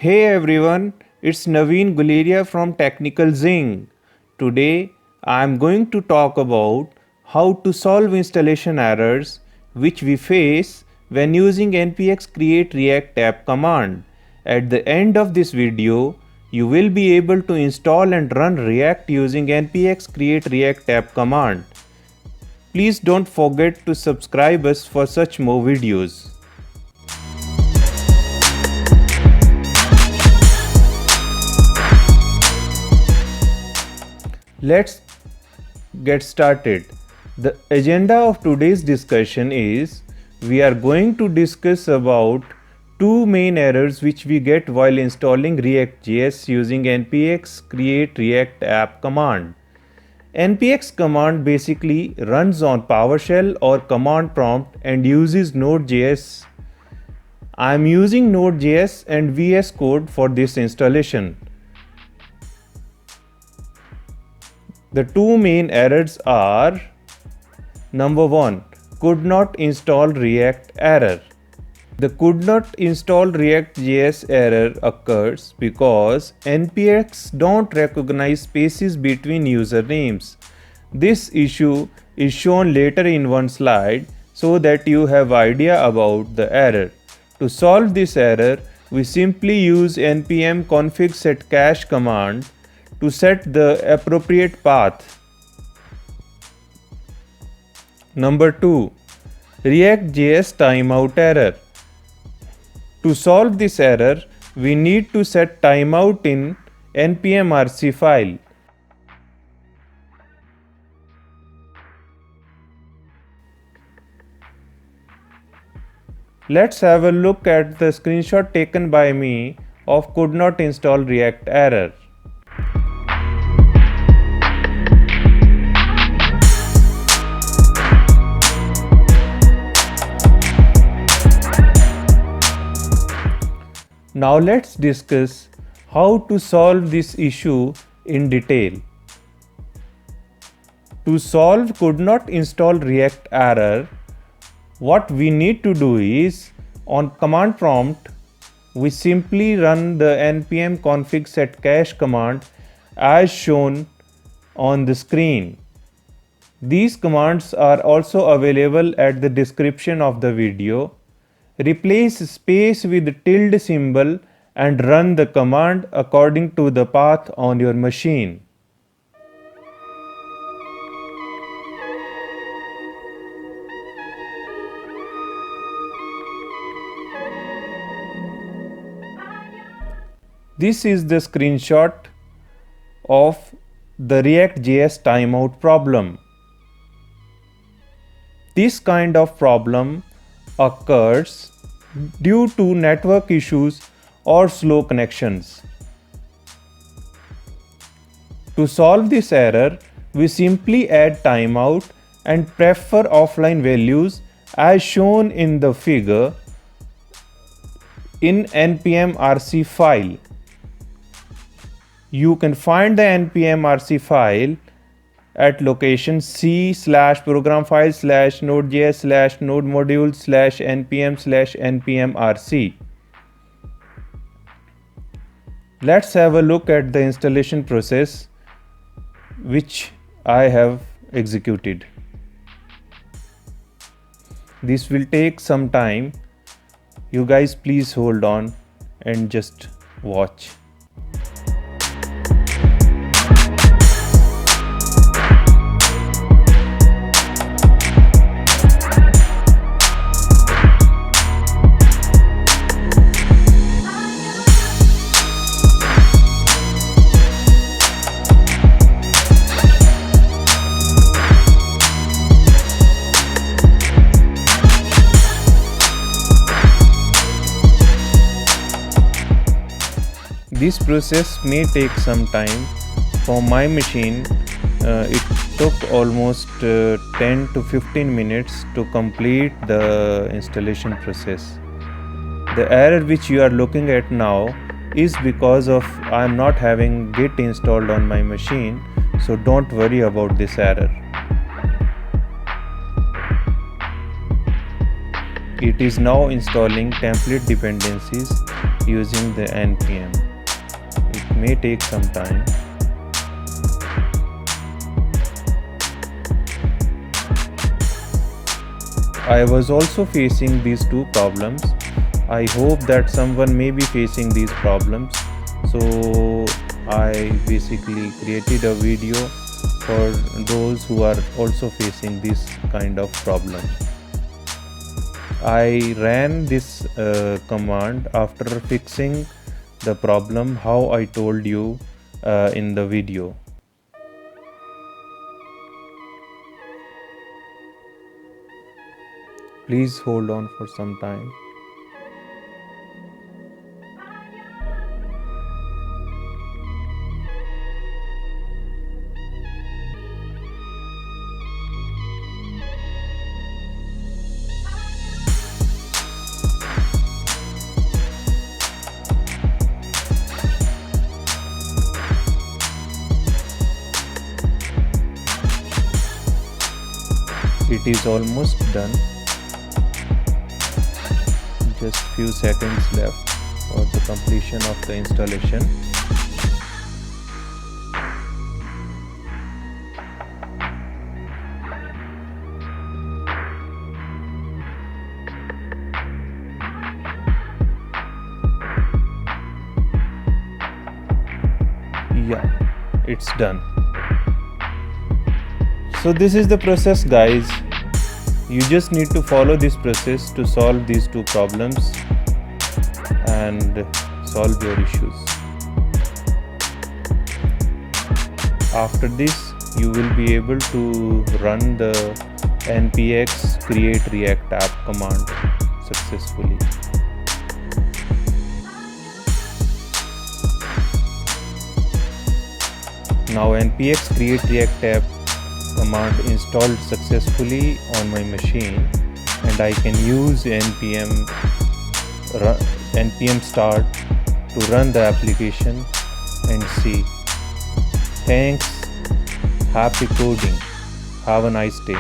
Hey everyone, it's Naveen Guleria from TechnicalZing. Today I am going to talk about how to solve installation errors which we face when using npx-create-react-app command. At the end of this video, you will be able to install and run React using npx-create-react-app command. Please don't forget to subscribe us for such more videos. Let's get started. The agenda of today's discussion is we are going to discuss about two main errors which we get while installing reactjs using npx-create-react-app command. npx command basically runs on PowerShell or command prompt and uses Node.js. I am using Node.js and VS Code for this installation. The two main errors are: number 1, could not install React error. The could not install React.js error occurs because npx don't recognize spaces between usernames. This issue is shown later in one slide so that you have idea about the error. To solve this error, we simply use npm-config-set-cache command to set the appropriate path. Number 2, reactjs timeout error. To solve this error, we need to set timeout in npm-rc file. Let's have a look at the screenshot taken by me of could not install React error. Now let's discuss how to solve this issue in detail. To solve could not install React error, what we need to do is, on command prompt, we simply run the npm-config-set-cache command as shown on the screen. These commands are also available at the description of the video. Replace space with tilde symbol and run the command according to the path on your machine. This is the screenshot of the reactjs timeout problem. This kind of problem occurs due to network issues or slow connections. To solve this error, we simply add timeout and prefer offline values as shown in the figure in npm-rc file. You can find the npm-rc file at location c/program/file/nodejs/nodemodule/npm/npm-rc. Let's have a look at the installation process which I have executed. This will take some time. You guys please hold on and just watch. This process may take some time. For my machine, it took almost 10 to 15 minutes to complete the installation process. The error which you are looking at now is because of I am not having Git installed on my machine, so don't worry about this error. It is now installing template dependencies using the npm. It may take some time. I was also facing these two problems. I hope that someone may be facing these problems. So I basically created a video for those who are also facing this kind of problem. I ran this command after fixing the problem how I told you in the video. Please hold on for some time. It is almost done. Just few seconds left for the completion of the installation. Yeah, it's done. So this is the process, guys. You just need to follow this process to solve these two problems and solve your issues. After this, you will be able to run the npx-create-react-app command successfully. Now npx-create-react-app command installed successfully on my machine, and I can use npm start to run the application and see. Thanks. Happy coding. Have a nice day.